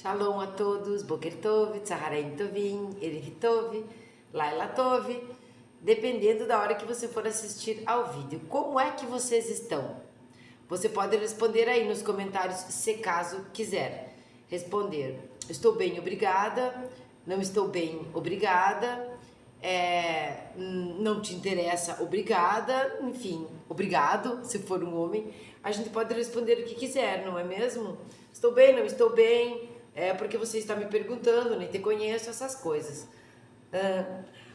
Shalom a todos, Boker Tov, Tzaharaim Tovim, Erev Tov, Laila Tov, dependendo da hora que você for assistir ao vídeo. Como é que vocês estão? Você pode responder aí nos comentários, se caso quiser responder. Estou bem, obrigada. Não estou bem, obrigada. Não te interessa, obrigada. Enfim, obrigado, se for um homem. A gente pode responder o que quiser, não é mesmo? Estou bem, não estou bem. É porque você está me perguntando, nem te conheço, essas coisas.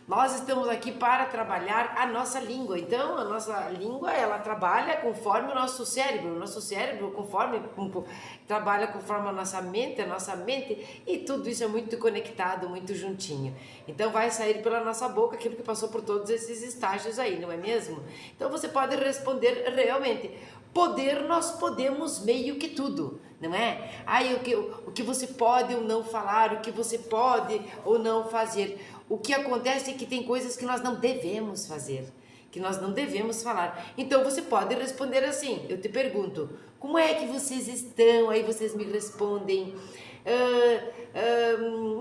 Nós estamos aqui para trabalhar a nossa língua. Então, a nossa língua, ela trabalha conforme o nosso cérebro. O nosso cérebro trabalha conforme a nossa mente, e tudo isso é muito conectado, muito juntinho. Então, vai sair pela nossa boca aquilo que passou por todos esses estágios aí, não é mesmo? Então, você pode responder realmente. Poder, nós podemos meio que tudo, não é? O que você pode ou não falar, o que você pode ou não fazer. O que acontece é que tem coisas que nós não devemos fazer, que nós não devemos falar. Então você pode responder assim, eu te pergunto, como é que vocês estão? Aí vocês me respondem,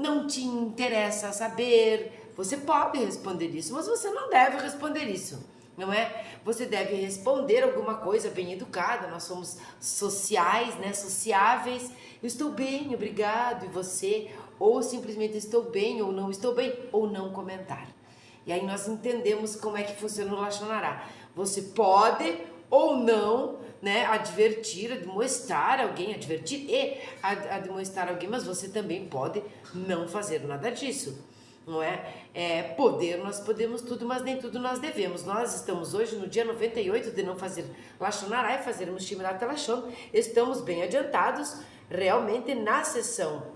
não te interessa saber. Você pode responder isso, mas você não deve responder isso. Não é? Você deve responder alguma coisa bem educada, nós somos sociais, né? Sociáveis. Eu estou bem, obrigado, e você? Ou simplesmente estou bem, ou não estou bem, ou não comentar. E aí nós entendemos como é que funciona o Lashon Hara. Você pode ou não, né, advertir, admoestar alguém, advertir e admoestar alguém, mas você também pode não fazer nada disso. Não é? Poder, nós podemos tudo, mas nem tudo nós devemos. Nós estamos hoje no dia 98 de não fazer Lashon Hara e fazermos Shmirat Lashon. Estamos bem adiantados, realmente na sessão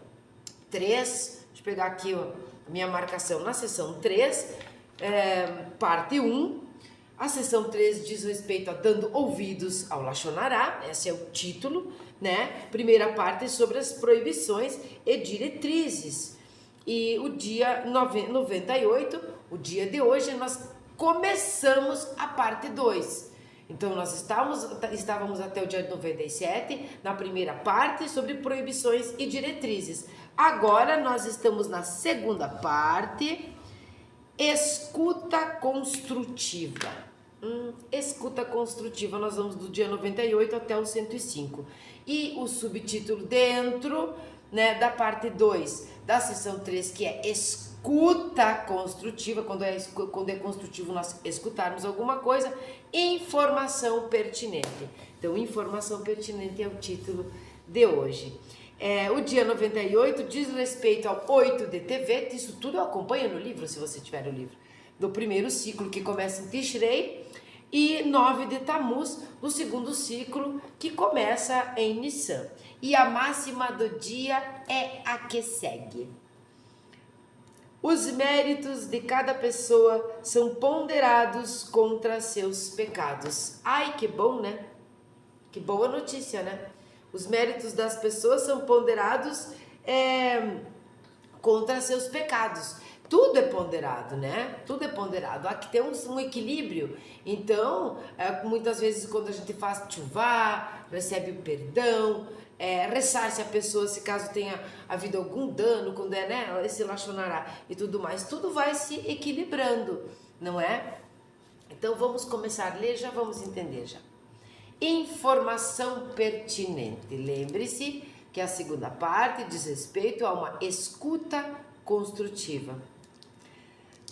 3, deixa eu pegar aqui a minha marcação, na sessão 3, parte 1, a sessão 3 diz respeito a dando ouvidos ao Lashon Hara, esse é o título, né? Primeira parte sobre as proibições e diretrizes. E o dia 98, o dia de hoje, nós começamos a parte 2. Então, nós estávamos até o dia 97, na primeira parte, sobre proibições e diretrizes. Agora, nós estamos na segunda parte, escuta construtiva. Escuta construtiva, nós vamos do dia 98 até o 105. E o subtítulo dentro, né, da parte 2 da sessão 3, que é escuta construtiva, quando é construtivo nós escutarmos alguma coisa, informação pertinente. Então, informação pertinente é o título de hoje. O dia 98 diz respeito ao 8 de Tevet, isso tudo eu acompanho no livro, se você tiver o livro, do primeiro ciclo, que começa em Tishrei, e 9 de Tammuz, do segundo ciclo, que começa em Nissan. E a máxima do dia é a que segue. Os méritos de cada pessoa são ponderados contra seus pecados. Ai, que bom, né? Que boa notícia, né? Os méritos das pessoas são ponderados contra seus pecados. Tudo é ponderado, né? Tudo é ponderado. Aqui tem um equilíbrio. Então, muitas vezes quando a gente faz tchuvá, recebe o perdão, ressarce a pessoa se caso tenha havido algum dano, quando né, esse Lashon Hara e tudo mais, tudo vai se equilibrando, não é? Então, vamos começar a ler, já vamos entender já. Informação pertinente. Lembre-se que a segunda parte diz respeito a uma escuta construtiva.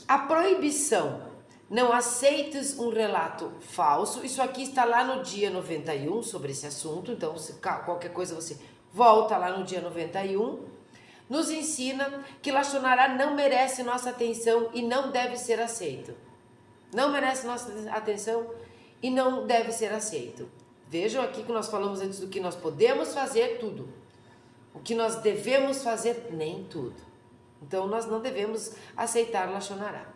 A proibição, não aceites um relato falso, isso aqui está lá no dia 91 sobre esse assunto, então se qualquer coisa você volta lá no dia 91, nos ensina que Lashon Hara não merece nossa atenção e não deve ser aceito. Não merece nossa atenção e não deve ser aceito. Vejam aqui que nós falamos antes do que nós podemos fazer, tudo. O que nós devemos fazer, nem tudo. Então, nós não devemos aceitar Lashon Hara.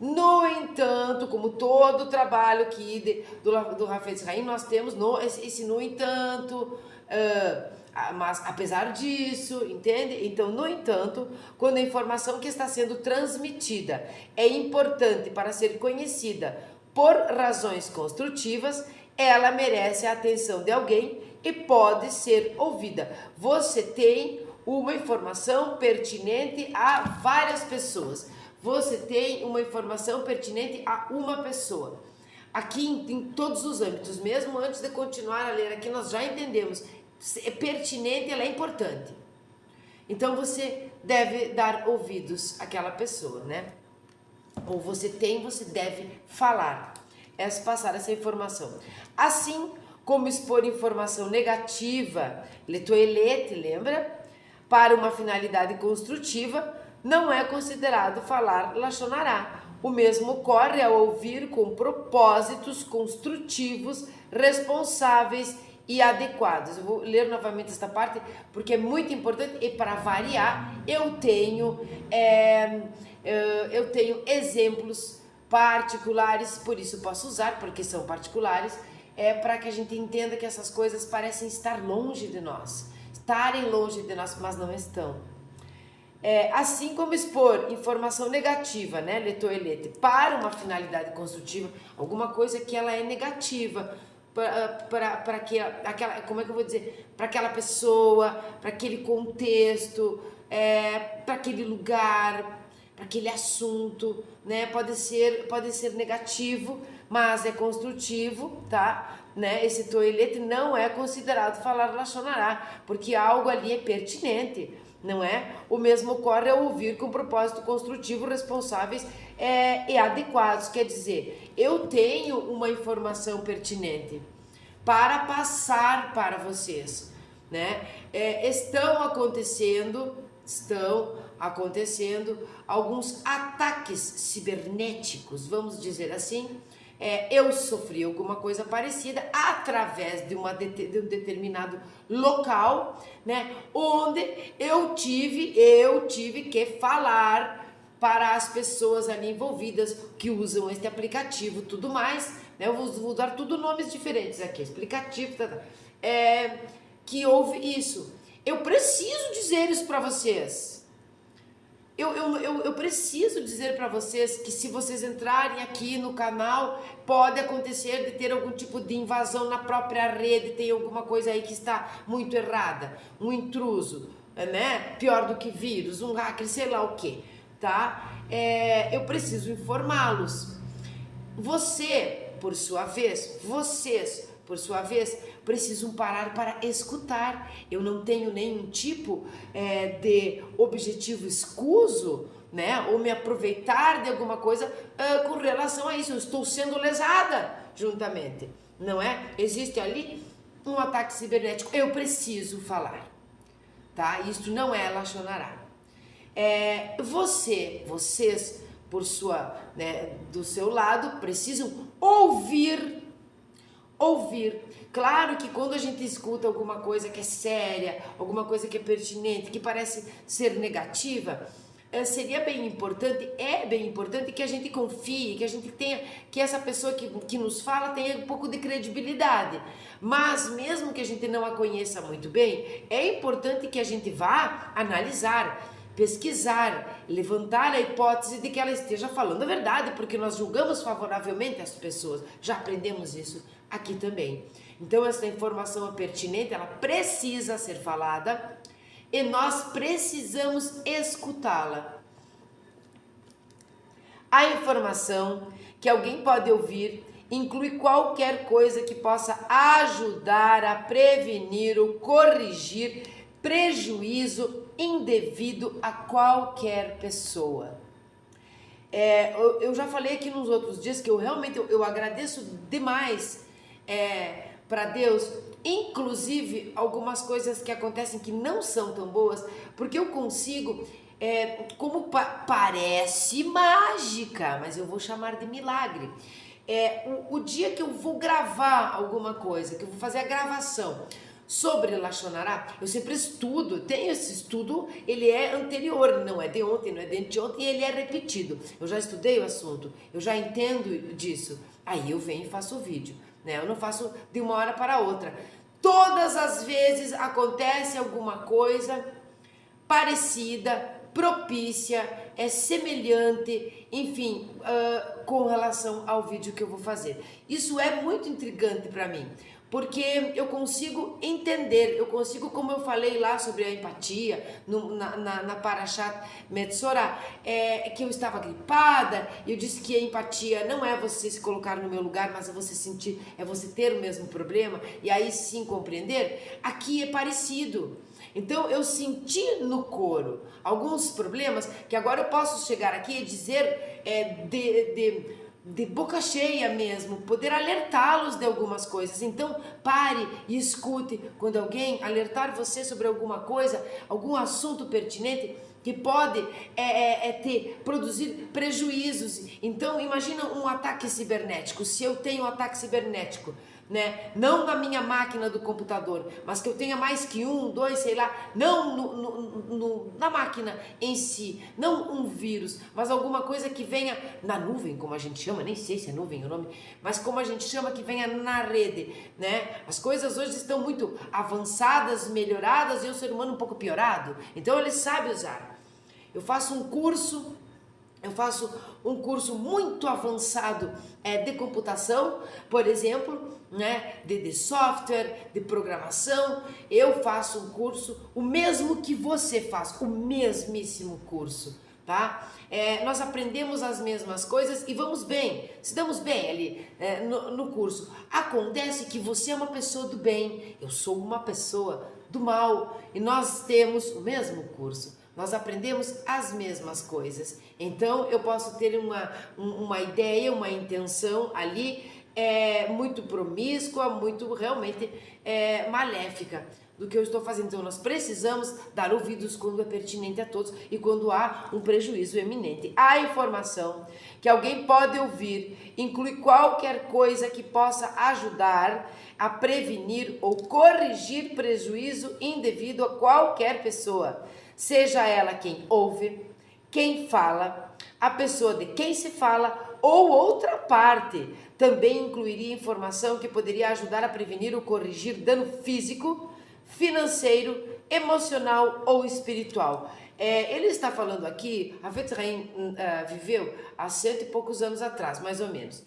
No entanto, como todo trabalho aqui do Hafetz Haim, nós temos esse no entanto, mas apesar disso, entende? Então, no entanto, quando a informação que está sendo transmitida é importante para ser conhecida por razões construtivas, ela merece a atenção de alguém e pode ser ouvida. Você tem uma informação pertinente a várias pessoas. Você tem uma informação pertinente a uma pessoa. Aqui em todos os âmbitos, mesmo antes de continuar a ler aqui, nós já entendemos, é pertinente, ela é importante. Então você deve dar ouvidos àquela pessoa, né? Ou você deve falar, passar essa informação. Assim como expor informação negativa, letoelete, lembra? Para uma finalidade construtiva, não é considerado falar lachonará. O mesmo ocorre ao ouvir com propósitos construtivos, responsáveis e adequados. Eu vou ler novamente esta parte porque é muito importante e, para variar, eu tenho exemplos particulares, por isso posso usar, porque são particulares, para que a gente entenda que essas coisas parecem estar longe de nós, estarem longe de nós, mas não estão. Assim como expor informação negativa, né, letoelete, para uma finalidade construtiva, alguma coisa que ela é negativa, para aquela, como é que eu vou dizer, para aquela pessoa, para aquele contexto, para aquele lugar, para aquele assunto, né? Pode ser negativo, mas é construtivo, tá? Né? Esse toelete não é considerado falar lachonará, porque algo ali é pertinente, não é? O mesmo ocorre ao ouvir com propósito construtivo, responsáveis e adequados. Quer dizer, eu tenho uma informação pertinente para passar para vocês, né? Estão acontecendo alguns ataques cibernéticos, vamos dizer assim. Eu sofri alguma coisa parecida através de um determinado local, né, onde eu tive que falar para as pessoas ali envolvidas que usam este aplicativo, tudo mais, né, eu vou dar tudo nomes diferentes aqui, explicativo, que houve isso. Eu preciso dizer isso para vocês. Eu preciso dizer para vocês que se vocês entrarem aqui no canal, pode acontecer de ter algum tipo de invasão na própria rede, tem alguma coisa aí que está muito errada, um intruso, né? Pior do que vírus, um hacker, sei lá o que, tá? Eu preciso informá-los. Vocês, por sua vez, precisam parar para escutar. Eu não tenho nenhum tipo de objetivo escuso, né? Ou me aproveitar de alguma coisa com relação a isso. Eu estou sendo lesada juntamente, não é? Existe ali um ataque cibernético. Eu preciso falar, tá? Isso não é lachonará. Vocês, do seu lado, precisam ouvir. Claro que quando a gente escuta alguma coisa que é séria, alguma coisa que é pertinente, que parece ser negativa, seria bem importante que a gente confie, que a gente tenha, que essa pessoa que nos fala tenha um pouco de credibilidade. Mas mesmo que a gente não a conheça muito bem, é importante que a gente vá analisar, pesquisar, levantar a hipótese de que ela esteja falando a verdade, porque nós julgamos favoravelmente as pessoas. Já aprendemos isso aqui também. Então essa informação é pertinente, ela precisa ser falada e nós precisamos escutá-la. A informação que alguém pode ouvir inclui qualquer coisa que possa ajudar a prevenir ou corrigir prejuízo indevido a qualquer pessoa. Eu já falei aqui nos outros dias que eu realmente agradeço demais para Deus, inclusive algumas coisas que acontecem que não são tão boas, porque eu consigo, como parece mágica, mas eu vou chamar de milagre. O dia que eu vou gravar alguma coisa, que eu vou fazer a gravação sobre lachonará, eu sempre estudo, tenho esse estudo, ele é anterior, não é de ontem, não é de anteontem, e ele é repetido. Eu já estudei o assunto, eu já entendo disso, aí eu venho e faço o vídeo, né? Eu não faço de uma hora para outra. Todas as vezes acontece alguma coisa parecida, propícia, semelhante, enfim, com relação ao vídeo que eu vou fazer. Isso é muito intrigante para mim, porque eu consigo entender, eu consigo, como eu falei lá sobre a empatia, na Parashat Metzora, que eu estava gripada, e eu disse que a empatia não é você se colocar no meu lugar, mas é você sentir, é você ter o mesmo problema, e aí sim compreender. Aqui é parecido. Então eu senti no coro alguns problemas que agora eu posso chegar aqui e dizer de boca cheia mesmo, poder alertá-los de algumas coisas. Então pare e escute quando alguém alertar você sobre alguma coisa, algum assunto pertinente que pode produzir prejuízos. Então imagina um ataque cibernético. Se eu tenho um ataque cibernético, né? Não na minha máquina do computador, mas que eu tenha mais que um, dois, sei lá, não na máquina em si, não um vírus, mas alguma coisa que venha na nuvem, como a gente chama, nem sei se é nuvem o nome, mas como a gente chama, que venha na rede, né? As coisas hoje estão muito avançadas, melhoradas, e o ser humano um pouco piorado, então ele sabe usar. Eu faço um curso muito avançado de computação, por exemplo, né, de software, de programação. Eu faço um curso, o mesmo que você faz, o mesmíssimo curso, tá? Nós aprendemos as mesmas coisas e vamos bem, se damos bem ali no curso. Acontece que você é uma pessoa do bem, eu sou uma pessoa do mal, e nós temos o mesmo curso. Nós aprendemos as mesmas coisas. Então eu posso ter uma ideia, uma intenção ali muito promíscua, muito realmente maléfica do que eu estou fazendo. Então nós precisamos dar ouvidos quando é pertinente a todos e quando há um prejuízo eminente. A informação que alguém pode ouvir inclui qualquer coisa que possa ajudar a prevenir ou corrigir prejuízo indevido a qualquer pessoa, seja ela quem ouve, quem fala, a pessoa de quem se fala ou outra parte. Também incluiria informação que poderia ajudar a prevenir ou corrigir dano físico, financeiro, emocional ou espiritual. Ele está falando aqui, a Vetrain viveu há 100 e poucos anos atrás, mais ou menos.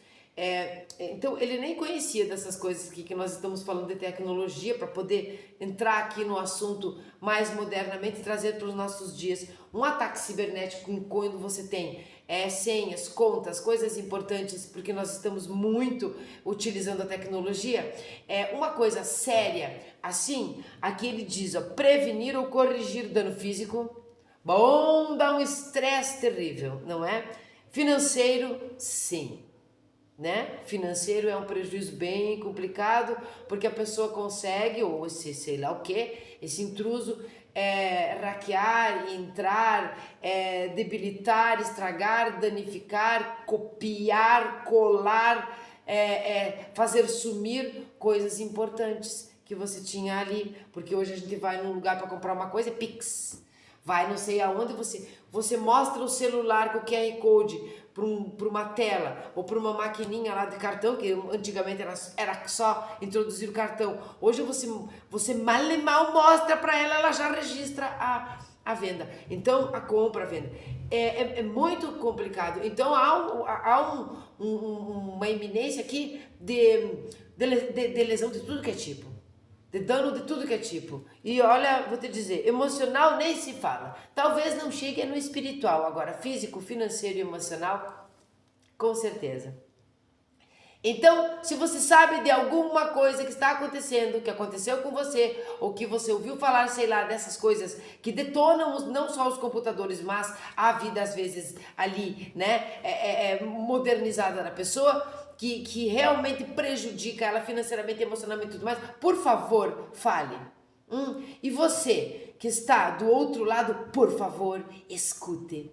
Então ele nem conhecia dessas coisas que nós estamos falando de tecnologia, para poder entrar aqui no assunto mais modernamente e trazer para os nossos dias. Um ataque cibernético, quando você tem senhas, contas, coisas importantes, porque nós estamos muito utilizando a tecnologia, uma coisa séria, assim, aqui ele diz, prevenir ou corrigir dano físico. Bom, dá um estresse terrível, não é? Financeiro, sim. Né? Financeiro é um prejuízo bem complicado, porque a pessoa consegue, ou esse sei lá o que, esse intruso, hackear, entrar, debilitar, estragar, danificar, copiar, colar, fazer sumir coisas importantes que você tinha ali, porque hoje a gente vai num lugar para comprar uma coisa, Pix. Vai não sei aonde, você mostra o celular com o QR Code para uma tela ou para uma maquininha lá de cartão, que antigamente era só introduzir o cartão. Hoje você mal e mal mostra para ela já registra a venda. Então a compra, a venda. É muito complicado. Então há uma iminência aqui de lesão de tudo que é tipo. De dano de tudo que é tipo. E olha, vou te dizer, emocional nem se fala. Talvez não chegue no espiritual. Agora, físico, financeiro e emocional, com certeza. Então, se você sabe de alguma coisa que está acontecendo, que aconteceu com você, ou que você ouviu falar, sei lá, dessas coisas que detonam não só os computadores, mas a vida às vezes ali, né, modernizada da pessoa, que realmente prejudica ela financeiramente, emocionalmente e tudo mais, por favor, fale. E você que está do outro lado, por favor, escute.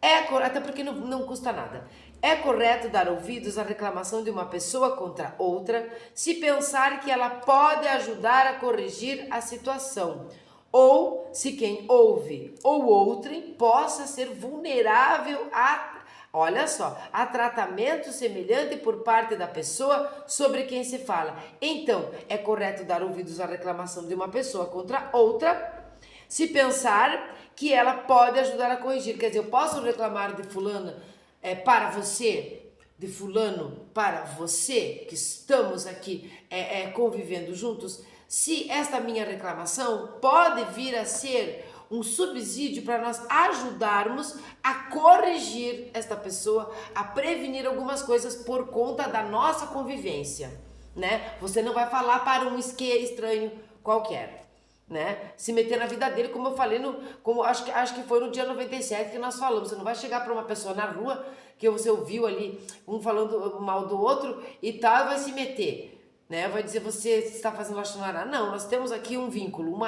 Até porque não custa nada. É correto dar ouvidos à reclamação de uma pessoa contra outra se pensar que ela pode ajudar a corrigir a situação, ou se quem ouve ou outrem possa ser vulnerável olha só, a tratamento semelhante por parte da pessoa sobre quem se fala. Então, é correto dar ouvidos à reclamação de uma pessoa contra outra se pensar que ela pode ajudar a corrigir. Quer dizer, eu posso reclamar de fulano para você, de fulano para você, que estamos aqui convivendo juntos, se esta minha reclamação pode vir a ser um subsídio para nós ajudarmos a corrigir esta pessoa, a prevenir algumas coisas por conta da nossa convivência, né? Você não vai falar para um estranho qualquer, né? Se meter na vida dele, como eu falei, acho que foi no dia 97 que nós falamos. Você não vai chegar para uma pessoa na rua que você ouviu ali, um falando mal do outro e tal, e vai se meter, né? Vai dizer, você está fazendo lachonará. Não, nós temos aqui um vínculo,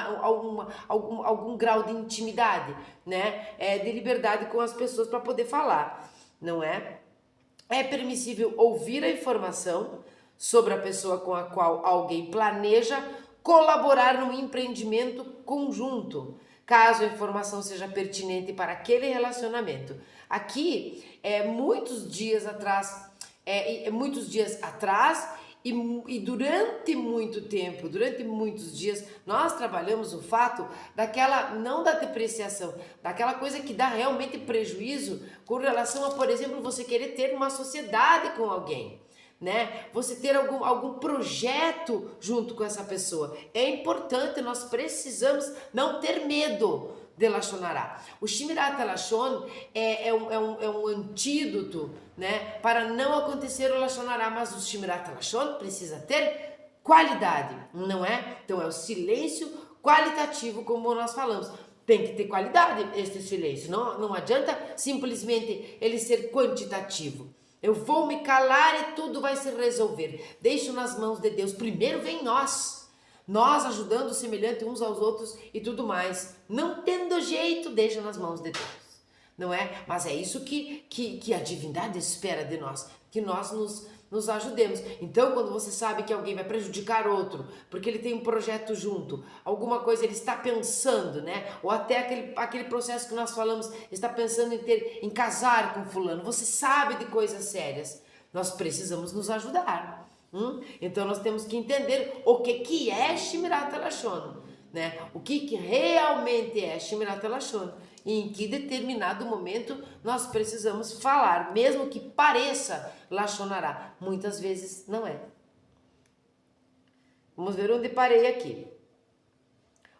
algum grau de intimidade, né? De liberdade com as pessoas para poder falar, não é? É permissível ouvir a informação sobre a pessoa com a qual alguém planeja colaborar no empreendimento conjunto, caso a informação seja pertinente para aquele relacionamento. Aqui, muitos dias atrás e durante muito tempo, durante muitos dias, nós trabalhamos o fato não da depreciação, daquela coisa que dá realmente prejuízo com relação a, por exemplo, você querer ter uma sociedade com alguém, né? Você ter algum projeto junto com essa pessoa. É importante, nós precisamos não ter medo de lachonará. O Shmirat Lashon é um antídoto, né, para não acontecer o lachonará, mas o Shmirat Lashon precisa ter qualidade, não é? Então é o silêncio qualitativo, como nós falamos. Tem que ter qualidade este silêncio, não adianta simplesmente ele ser quantitativo. Eu vou me calar e tudo vai se resolver. Deixo nas mãos de Deus. Primeiro vem nós ajudando o semelhante uns aos outros e tudo mais. Não tendo jeito, deixa nas mãos de Deus. Não é? Mas é isso que a divindade espera de nós, que nós nos ajudemos. Então, quando você sabe que alguém vai prejudicar outro, porque ele tem um projeto junto, alguma coisa ele está pensando, né? Ou até aquele processo que nós falamos, está pensando em casar com fulano, você sabe de coisas sérias, nós precisamos nos ajudar. Então, nós temos que entender o que é Shmirat Lashon, né? O que realmente é Shmirat Lashon. E em que determinado momento nós precisamos falar, mesmo que pareça lachonará. Muitas vezes não é. Vamos ver onde parei aqui.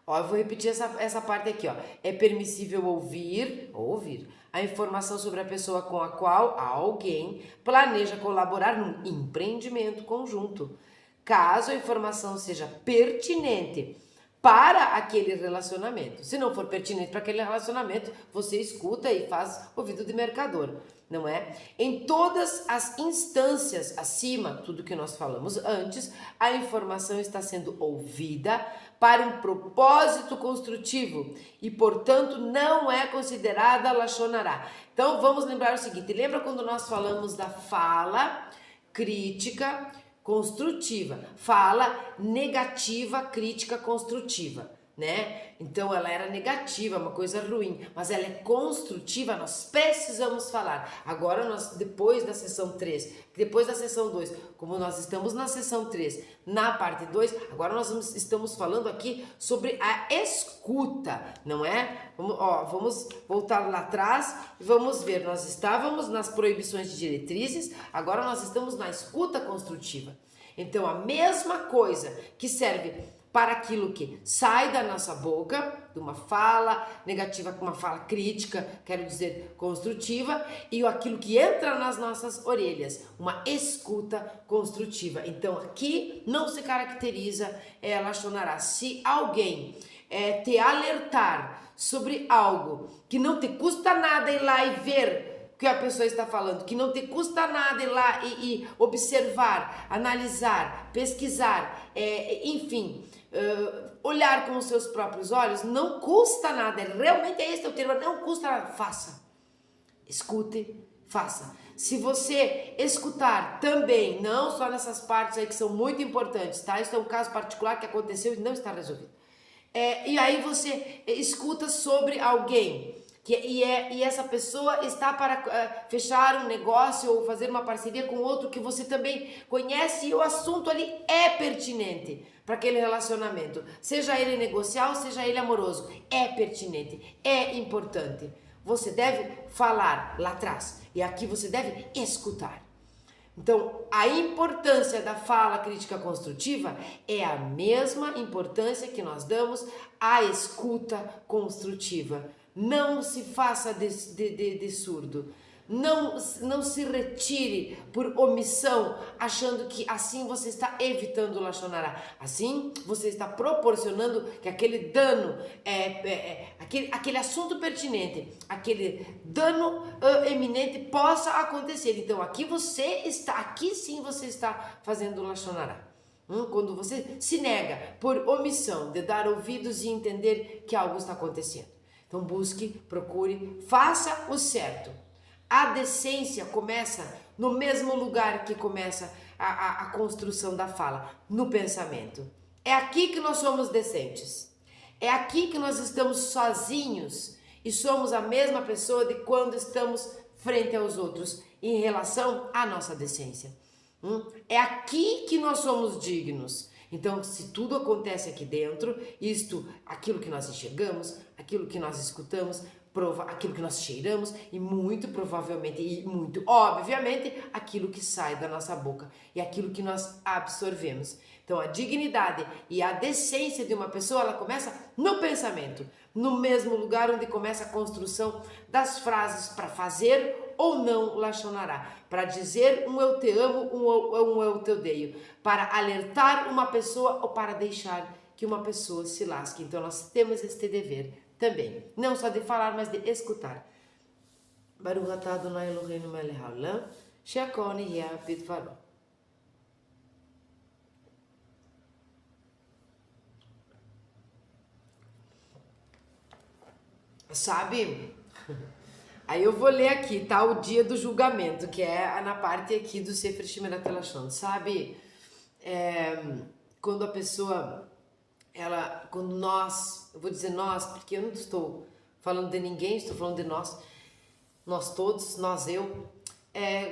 Ó, eu vou repetir essa parte aqui, ó. É permissível ouvir a informação sobre a pessoa com a qual alguém planeja colaborar num empreendimento conjunto, caso a informação seja pertinente para aquele relacionamento. Se não for pertinente para aquele relacionamento, você escuta e faz ouvido de mercador, não é? Em todas as instâncias acima, tudo que nós falamos antes, a informação está sendo ouvida para um propósito construtivo e, portanto, não é considerada lachonará. Então, vamos lembrar o seguinte, lembra quando nós falamos da fala crítica construtiva, fala negativa, crítica construtiva, né? Então ela era negativa, uma coisa ruim, mas ela é construtiva, nós precisamos falar. Agora depois da sessão 3, depois da sessão 2, como nós estamos na sessão 3, na parte 2, agora nós estamos falando aqui sobre a escuta, não é? Vamos voltar lá atrás e vamos ver, nós estávamos nas proibições de diretrizes, agora nós estamos na escuta construtiva. Então a mesma coisa que serve para aquilo que sai da nossa boca, de uma fala negativa com uma fala crítica, quero dizer construtiva, e aquilo que entra nas nossas orelhas, uma escuta construtiva. Então aqui não se caracteriza lachonará. Se alguém te alertar sobre algo que não te custa nada ir lá e ver o que a pessoa está falando, que não te custa nada ir lá e observar, analisar, pesquisar, enfim, olhar com os seus próprios olhos, não custa nada, realmente esse é o termo, não custa nada, faça, escute, faça. Se você escutar também, não só nessas partes aí que são muito importantes, tá? Isso é um caso particular que aconteceu e não está resolvido. E aí você escuta sobre alguém, e essa pessoa está para fechar um negócio ou fazer uma parceria com outro que você também conhece e o assunto ali é pertinente para aquele relacionamento. Seja ele negocial, seja ele amoroso, é pertinente, é importante. Você deve falar lá atrás e aqui você deve escutar. Então, a importância da fala crítica construtiva é a mesma importância que nós damos à escuta construtiva. Não se faça de surdo. Não se retire por omissão, achando que assim você está evitando o Lachonará. Assim você está proporcionando que aquele dano, aquele assunto pertinente, aquele dano eminente possa acontecer. Então aqui sim você está fazendo o Lachonará. Quando você se nega por omissão de dar ouvidos e entender que algo está acontecendo. Então busque, procure, faça o certo. A decência começa no mesmo lugar que começa a construção da fala, no pensamento. É aqui que nós somos decentes. É aqui que nós estamos sozinhos e somos a mesma pessoa de quando estamos frente aos outros em relação à nossa decência. É aqui que nós somos dignos. Então, se tudo acontece aqui dentro, aquilo que nós enxergamos, aquilo que nós escutamos, aquilo que nós cheiramos e muito provavelmente e muito obviamente aquilo que sai da nossa boca e aquilo que nós absorvemos. Então a dignidade e a decência de uma pessoa, ela começa no pensamento, no mesmo lugar onde começa a construção das frases para fazer ou não Lachonará, para dizer um eu te amo, um eu te odeio, para alertar uma pessoa ou para deixar que uma pessoa se lasque. Então nós temos este dever também, não só de falar, mas de escutar. Baruch atah Adonai Eloheinu melech haolam, she'akol nihya bidvaro. Sabe? Aí eu vou ler aqui, tá? O dia do julgamento, que é na parte aqui do Sefer Shemirat HaLashon. Sabe? Quando a pessoa... quando nós, eu vou dizer nós, porque eu não estou falando de ninguém, estou falando de nós todos, eu,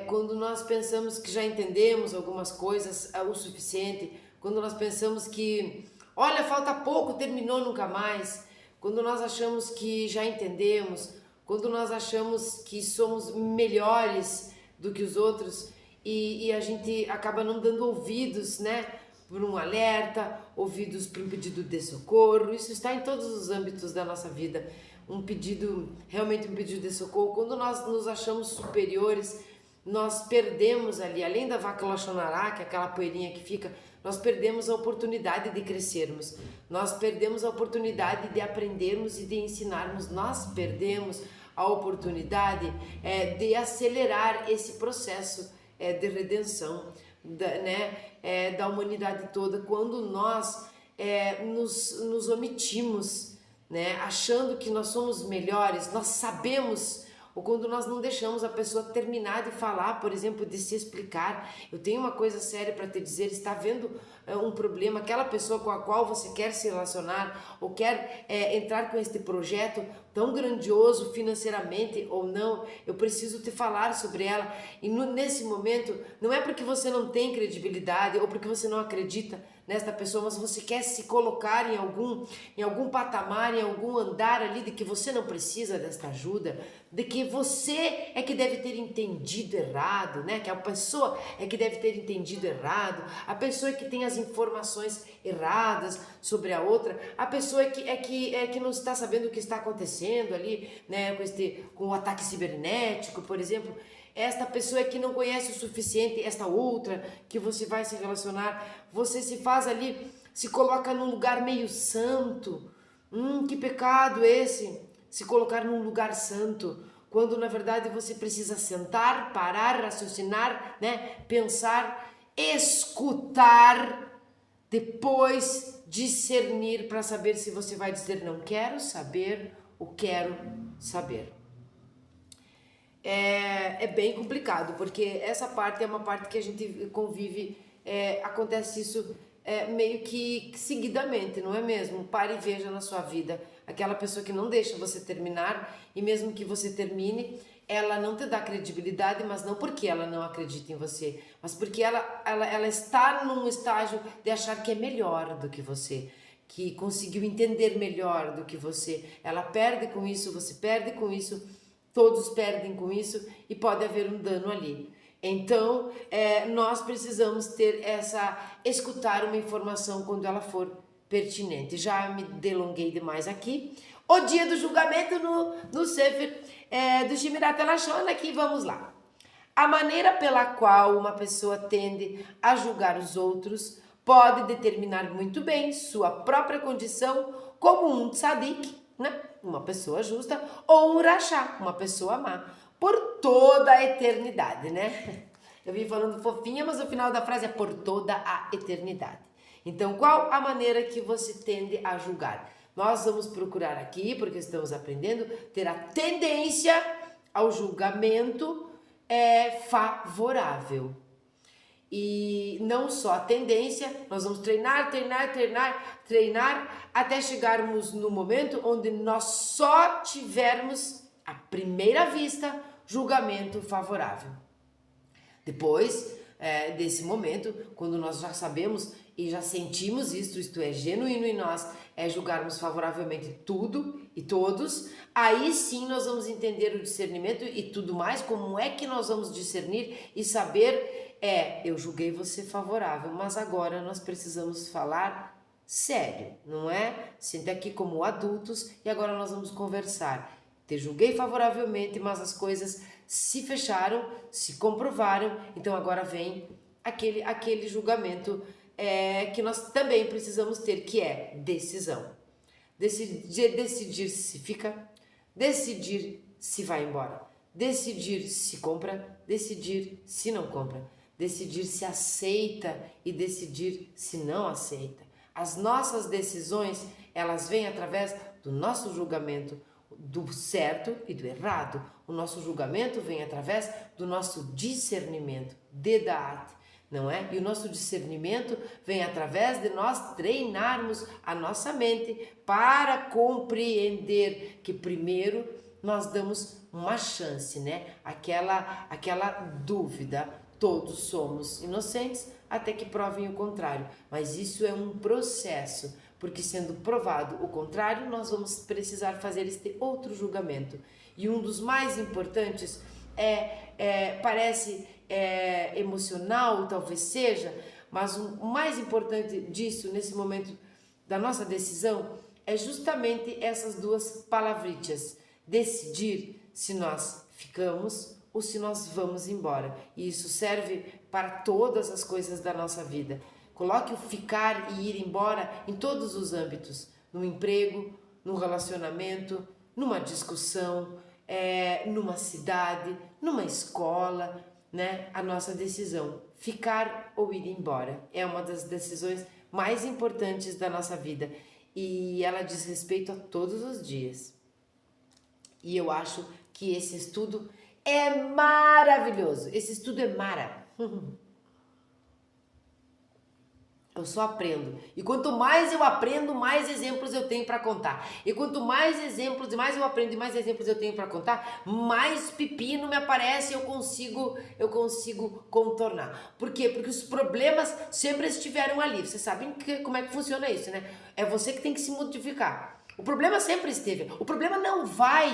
quando nós pensamos que já entendemos algumas coisas o suficiente, quando nós pensamos que, olha, falta pouco, terminou nunca mais, quando nós achamos que já entendemos, quando nós achamos que somos melhores do que os outros e a gente acaba não dando ouvidos, né? Por um alerta, ouvidos para um pedido de socorro, isso está em todos os âmbitos da nossa vida, realmente um pedido de socorro. Quando nós nos achamos superiores, nós perdemos ali, além da vaca Lachonará, que é aquela poeirinha que fica, nós perdemos a oportunidade de crescermos, nós perdemos a oportunidade de aprendermos e de ensinarmos, nós perdemos a oportunidade de acelerar esse processo de redenção, da humanidade toda, quando nós nos omitimos, né, achando que nós somos melhores, nós sabemos, ou quando nós não deixamos a pessoa terminar de falar, por exemplo, de se explicar. Eu tenho uma coisa séria para te dizer, está vendo um problema, aquela pessoa com a qual você quer se relacionar ou quer entrar com este projeto tão grandioso financeiramente ou não, eu preciso te falar sobre ela. E nesse momento, não é porque você não tem credibilidade ou porque você não acredita nesta pessoa, mas você quer se colocar em algum patamar, em algum andar ali de que você não precisa desta ajuda, de que você é que deve ter entendido errado, né? Que a pessoa é que deve ter entendido errado, a pessoa é que tem as informações erradas sobre a outra, a pessoa é que não está sabendo o que está acontecendo ali, né? Com o ataque cibernético, por exemplo. Esta pessoa é que não conhece o suficiente, esta outra que você vai se relacionar, você se faz ali, se coloca num lugar meio santo. Que pecado esse, se colocar num lugar santo, quando na verdade você precisa sentar, parar, raciocinar, né? Pensar, escutar, depois discernir para saber se você vai dizer não quero saber ou quero saber. É bem complicado, porque essa parte é uma parte que a gente convive, acontece isso meio que seguidamente, não é mesmo? Pare e veja na sua vida aquela pessoa que não deixa você terminar, e mesmo que você termine, ela não te dá credibilidade, mas não porque ela não acredita em você, mas porque ela está num estágio de achar que é melhor do que você, que conseguiu entender melhor do que você. Ela perde com isso, você perde com isso, todos perdem com isso e pode haver um dano ali. Então, nós precisamos escutar uma informação quando ela for pertinente. Já me delonguei demais aqui. O dia do julgamento no Sefer do Shmirat HaLashon, aqui vamos lá. A maneira pela qual uma pessoa tende a julgar os outros pode determinar muito bem sua própria condição como um tzadik, né? Uma pessoa justa, ou um rachá, uma pessoa má, por toda a eternidade, né? Eu vim falando fofinha, mas o final da frase é por toda a eternidade. Então, qual a maneira que você tende a julgar? Nós vamos procurar aqui, porque estamos aprendendo, ter a tendência ao julgamento favorável. E não só a tendência, nós vamos treinar até chegarmos no momento onde nós só tivermos, à primeira vista, julgamento favorável. Depois desse momento, quando nós já sabemos e já sentimos isso, isto é genuíno em nós, julgarmos favoravelmente tudo e todos, aí sim nós vamos entender o discernimento e tudo mais, como é que nós vamos discernir e saber, eu julguei você favorável, mas agora nós precisamos falar sério, não é? Senta aqui como adultos e agora nós vamos conversar. Te julguei favoravelmente, mas as coisas se fecharam, se comprovaram, então agora vem aquele julgamento que nós também precisamos ter, que é decisão. Decidir se fica, decidir se vai embora, decidir se compra, decidir se não compra, decidir se aceita e decidir se não aceita. As nossas decisões, elas vêm através do nosso julgamento, do certo e do errado. O nosso julgamento vem através do nosso discernimento, Dedaat, não é? E o nosso discernimento vem através de nós treinarmos a nossa mente para compreender que primeiro nós damos uma chance, né? Aquela dúvida, todos somos inocentes até que provem o contrário, mas isso é um processo, porque sendo provado o contrário, nós vamos precisar fazer este outro julgamento. E um dos mais importantes parece emocional, talvez seja, mas o mais importante disso, nesse momento da nossa decisão, é justamente essas duas palavritas: decidir se nós ficamos ou se nós vamos embora. E isso serve para todas as coisas da nossa vida. Coloque o ficar e ir embora em todos os âmbitos, no emprego, no relacionamento, numa discussão, numa cidade, numa escola, né? A nossa decisão, ficar ou ir embora, é uma das decisões mais importantes da nossa vida e ela diz respeito a todos os dias. E eu acho que esse estudo é maravilhoso, esse estudo é mara. Eu só aprendo. E quanto mais eu aprendo, mais exemplos eu tenho para contar. E quanto mais exemplos, mais eu aprendo e mais exemplos eu tenho para contar, mais pepino me aparece e eu consigo contornar. Por quê? Porque os problemas sempre estiveram ali. Vocês sabem como é que funciona isso, né? É você que tem que se modificar. O problema sempre esteve. O problema não vai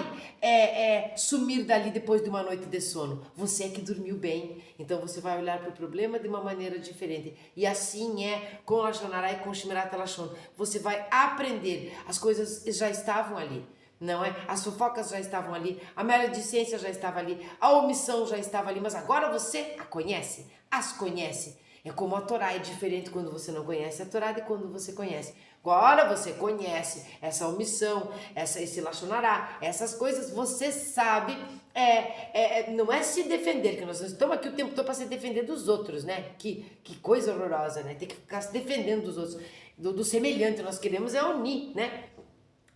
sumir dali depois de uma noite de sono. Você é que dormiu bem. Então você vai olhar para o problema de uma maneira diferente. E assim é com Lashon Hara e com Shmirat HaLashon. Você vai aprender. As coisas já estavam ali. Não é? As fofocas já estavam ali. A maledicência já estava ali. A omissão já estava ali. Mas agora você as conhece. É como a Torá, é diferente quando você não conhece a Torá de quando você conhece. Agora você conhece essa omissão, esse Lashon Hara, essas coisas, você sabe, não é se defender, que nós estamos aqui o tempo todo para se defender dos outros, né? Que coisa horrorosa, né? Tem que ficar se defendendo dos outros, do semelhante. Nós queremos unir, né?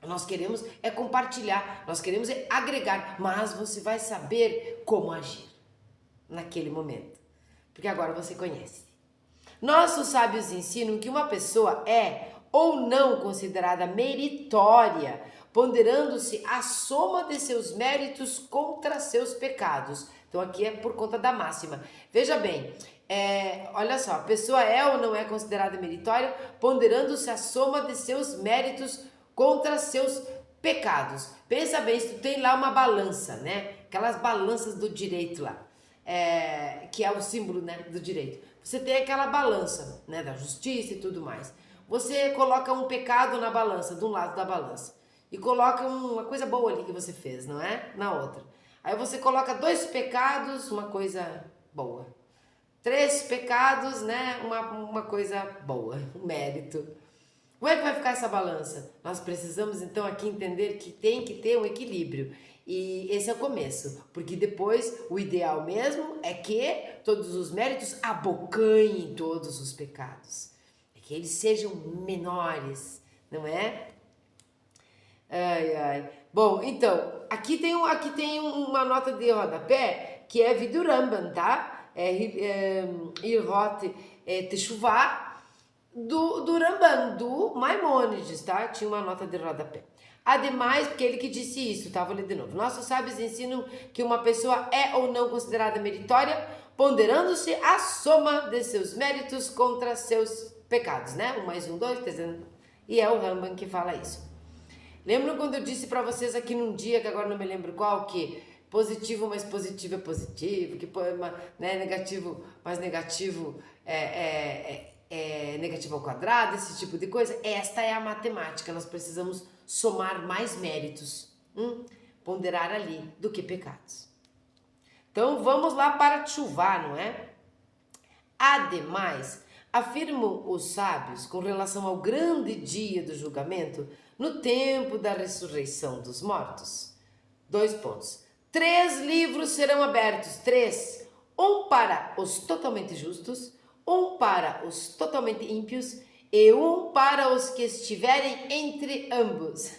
Nós queremos compartilhar, nós queremos agregar, mas você vai saber como agir naquele momento, porque agora você conhece. Nossos sábios ensinam que uma pessoa ou não considerada meritória, ponderando-se a soma de seus méritos contra seus pecados. Então aqui é por conta da máxima. Veja bem, olha só, a pessoa é ou não é considerada meritória, ponderando-se a soma de seus méritos contra seus pecados. Pensa bem, se tu tem lá uma balança, né? Aquelas balanças do direito lá. que é o símbolo, né, do direito. Você tem aquela balança, né, da justiça e tudo mais. Você coloca um pecado na balança, de um lado da balança, e coloca uma coisa boa ali que você fez, não é? Na outra. Aí você coloca 2 pecados, uma coisa boa. 3 pecados, né, uma coisa boa, um mérito. Como é que vai ficar essa balança? Nós precisamos então aqui entender que tem que ter um equilíbrio. E esse é o começo, porque depois o ideal mesmo é que todos os méritos abocanhem todos os pecados. É que eles sejam menores, não é? Ai, ai. Bom, então, aqui tem uma nota de rodapé que é Viduramban, tá? Ilhot Teshuvah do Ramban, do Maimônides, tá? Tinha uma nota de rodapé. Ademais, porque ele que disse isso, tá? Vou ler de novo. Nossos sábios ensinam que uma pessoa é ou não considerada meritória, ponderando-se a soma de seus méritos contra seus pecados, né? 1 mais 1, 2, 3, e é o Ramban que fala isso. Lembram quando eu disse para vocês aqui num dia, que agora não me lembro qual, que positivo mais positivo é positivo, que né, negativo mais negativo é negativo ao quadrado, esse tipo de coisa? Esta é a matemática, nós precisamos somar mais méritos, ponderar ali, do que pecados. Então vamos lá para Tchuvá, não é? Ademais, afirmam os sábios com relação ao grande dia do julgamento, no tempo da ressurreição dos mortos. 2 pontos. 3 livros serão abertos, 3. Um para os totalmente justos, um para os totalmente ímpios e um para os que estiverem entre ambos.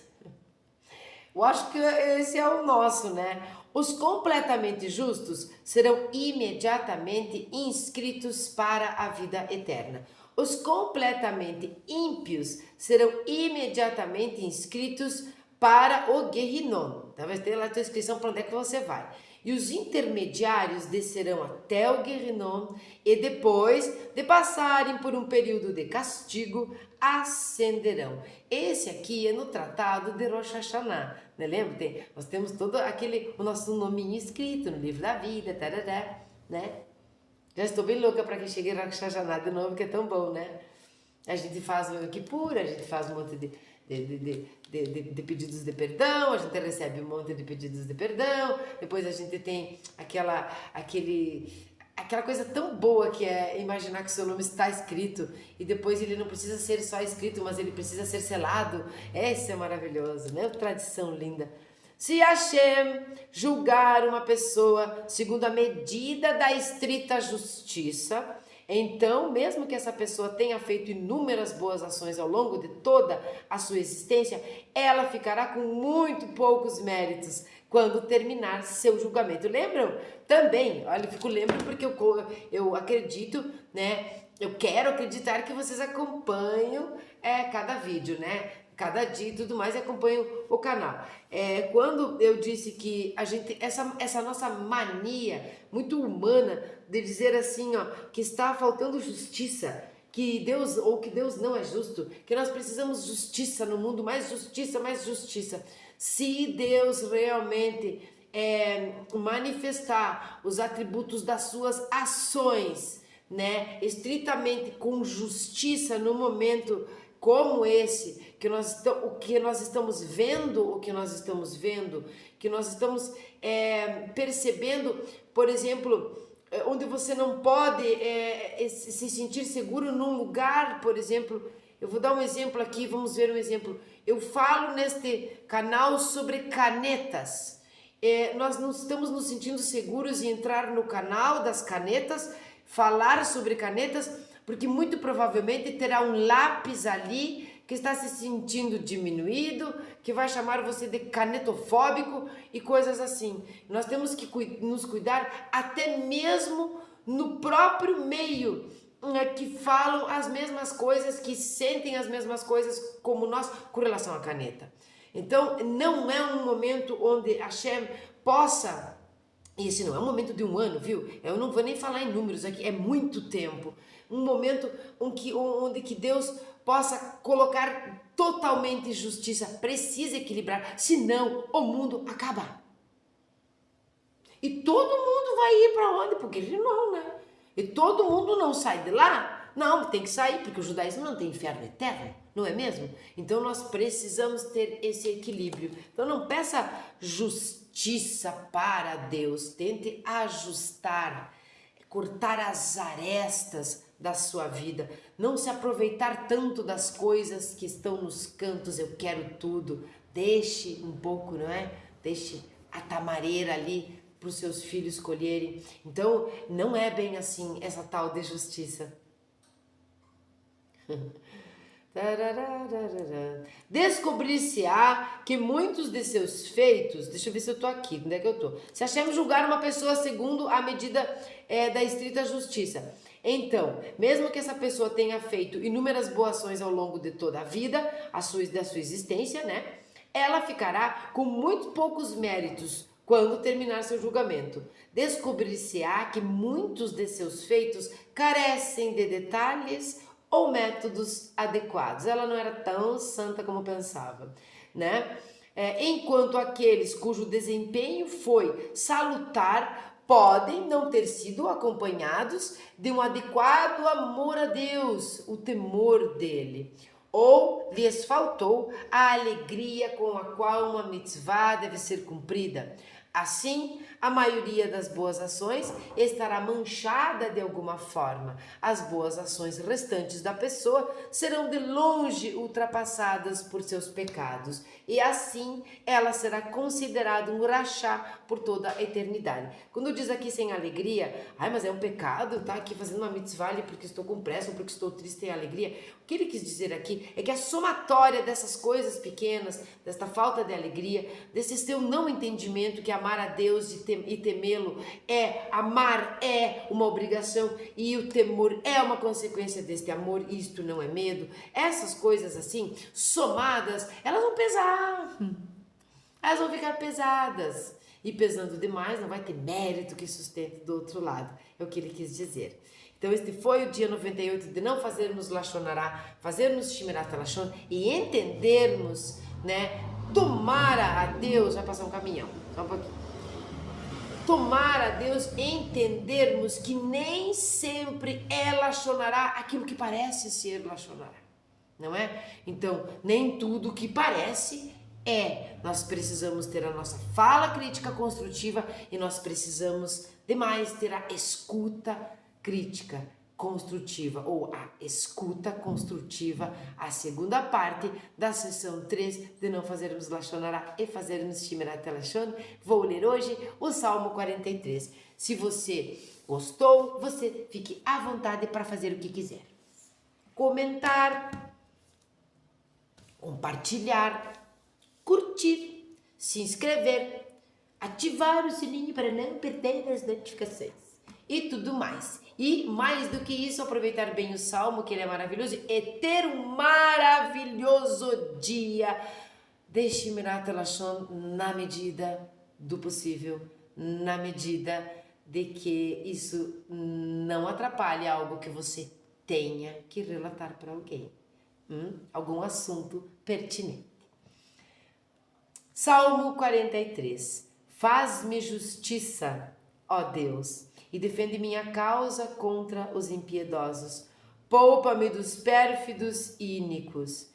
Eu acho que esse é o nosso, né? Os completamente justos serão imediatamente inscritos para a vida eterna. Os completamente ímpios serão imediatamente inscritos para o Gehinnom. Então vai ter lá a tua inscrição para onde é que você vai. E os intermediários descerão até o Gehinnom e depois de passarem por um período de castigo, ascenderão. Esse aqui é no tratado de Rosh Hashanah, né? Lembra? Nós temos todo o nosso nominho escrito no livro da vida, tarará, né? Já estou bem louca para que chegue Rosh Hashanah de novo, que é tão bom, né? A gente faz o Kippur, a gente faz um monte de pedidos de perdão, a gente recebe um monte de pedidos de perdão, depois a gente tem aquela coisa tão boa que é imaginar que o seu nome está escrito e depois ele não precisa ser só escrito, mas ele precisa ser selado. Esse é maravilhoso, né? Tradição linda. Se Hashem julgar uma pessoa segundo a medida da estrita justiça, então, mesmo que essa pessoa tenha feito inúmeras boas ações ao longo de toda a sua existência, ela ficará com muito poucos méritos quando terminar seu julgamento. Lembram? Também, olha, eu fico lembrando porque eu acredito, né? Eu quero acreditar que vocês acompanham cada vídeo, né? Cada dia e tudo mais, e acompanham o canal. Quando eu disse que a gente, essa nossa mania muito humana de dizer assim, ó, que está faltando justiça, que Deus não é justo, que nós precisamos justiça no mundo, mais justiça, mais justiça. Se Deus realmente manifestar os atributos das suas ações, né, estritamente com justiça no momento como esse, que nós estamos vendo, que nós estamos percebendo, por exemplo, onde você não pode se sentir seguro num lugar, por exemplo, eu vou dar um exemplo aqui, vamos ver um exemplo. Eu falo neste canal sobre canetas. Nós não estamos nos sentindo seguros em entrar no canal das canetas, falar sobre canetas, porque muito provavelmente terá um lápis ali que está se sentindo diminuído, que vai chamar você de canetofóbico e coisas assim. Nós temos que nos cuidar até mesmo no próprio meio, que falam as mesmas coisas, que sentem as mesmas coisas como nós com relação à caneta. Então, não é um momento onde Hashem possa... E esse não é um momento de um ano, viu? Eu não vou nem falar em números aqui, é muito tempo. Um momento onde que Deus possa colocar totalmente justiça, precisa equilibrar, senão o mundo acaba. E todo mundo vai ir para onde? Porque ele não, né? E todo mundo não sai de lá? Não, tem que sair, porque o judaísmo não tem inferno eterno, não é mesmo? Então nós precisamos ter esse equilíbrio. Então não peça justiça para Deus, tente ajustar, cortar as arestas da sua vida, não se aproveitar tanto das coisas que estão nos cantos, eu quero tudo. Deixe um pouco, não é? Deixe a tamareira ali para os seus filhos colherem. Então, não é bem assim essa tal de justiça. Descobrir-se-á que muitos de seus feitos, deixa eu ver se eu tô aqui, onde é que eu tô? Se Hashem julgar uma pessoa segundo a medida da estrita justiça, então, mesmo que essa pessoa tenha feito inúmeras boas ações ao longo de toda a vida, da sua existência, né? Ela ficará com muito poucos méritos quando terminar seu julgamento. Descobrir-se-á que muitos de seus feitos carecem de detalhes ou métodos adequados. Ela não era tão santa como pensava, né? Enquanto aqueles cujo desempenho foi salutar podem não ter sido acompanhados de um adequado amor a Deus, o temor dele, ou lhes faltou a alegria com a qual uma mitzvah deve ser cumprida. Assim, a maioria das boas ações estará manchada de alguma forma. As boas ações restantes da pessoa serão de longe ultrapassadas por seus pecados. E assim, ela será considerada um rachá por toda a eternidade. Quando diz aqui sem alegria, mas é um pecado estar aqui fazendo uma mitzvah ali porque estou com pressa ou porque estou triste e alegria. O que ele quis dizer aqui é que a somatória dessas coisas pequenas, desta falta de alegria, desse seu não entendimento que amar a Deus e temê-lo amar é uma obrigação e o temor é uma consequência deste amor, isto não é medo. Essas coisas assim, somadas, elas vão pesar, elas vão ficar pesadas. E pesando demais, não vai ter mérito que sustente do outro lado. É o que ele quis dizer. Então este foi o dia 98 de não fazermos Lashonará, fazermos Shmirat Lashon e entendermos, né? Tomara a Deus, vai passar um caminhão, só um pouquinho. Tomara a Deus entendermos que nem sempre é Lashonará aquilo que parece ser Lashonará, não é? Então, nem tudo que parece nós precisamos ter a nossa fala crítica construtiva e nós precisamos demais ter a escuta crítica construtiva ou a escuta construtiva, a segunda parte da sessão 3 de não fazermos Lashonará e fazermos Shmirat Lashon. Vou ler hoje o Salmo 43. Se você gostou, você fique à vontade para fazer o que quiser. Comentar, compartilhar, curtir, se inscrever, ativar o sininho para não perder as notificações e tudo mais. E mais do que isso, aproveitar bem o Salmo, que ele é maravilhoso, e ter um maravilhoso dia de Shmirat Lashon na medida do possível, na medida de que isso não atrapalhe algo que você tenha que relatar para alguém, algum assunto pertinente. Salmo 43. Faz-me justiça, ó Deus, e defende minha causa contra os impiedosos. Poupa-me dos pérfidos e iníquos.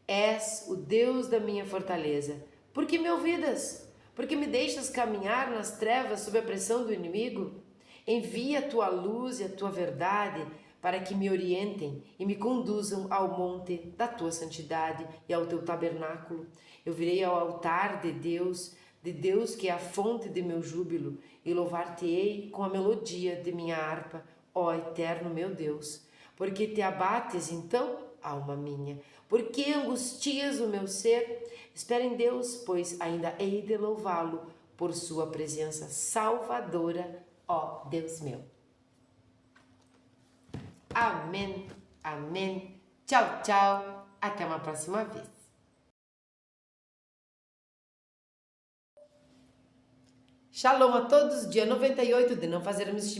És o Deus da minha fortaleza. Por que me ouvidas? Por que me deixas caminhar nas trevas sob a pressão do inimigo? Envia a tua luz e a tua verdade para que me orientem e me conduzam ao monte da tua santidade e ao teu tabernáculo. Eu virei ao altar de Deus que é a fonte de meu júbilo, e louvar-te-ei com a melodia de minha harpa, ó eterno meu Deus. Porque te abates então, alma minha? Por que angustias o meu ser? Espera em Deus, pois ainda hei de louvá-lo por sua presença salvadora, ó Deus meu. Amém, amém. Tchau, tchau. Até uma próxima vez. Shalom a todos, dia 98 de não fazermos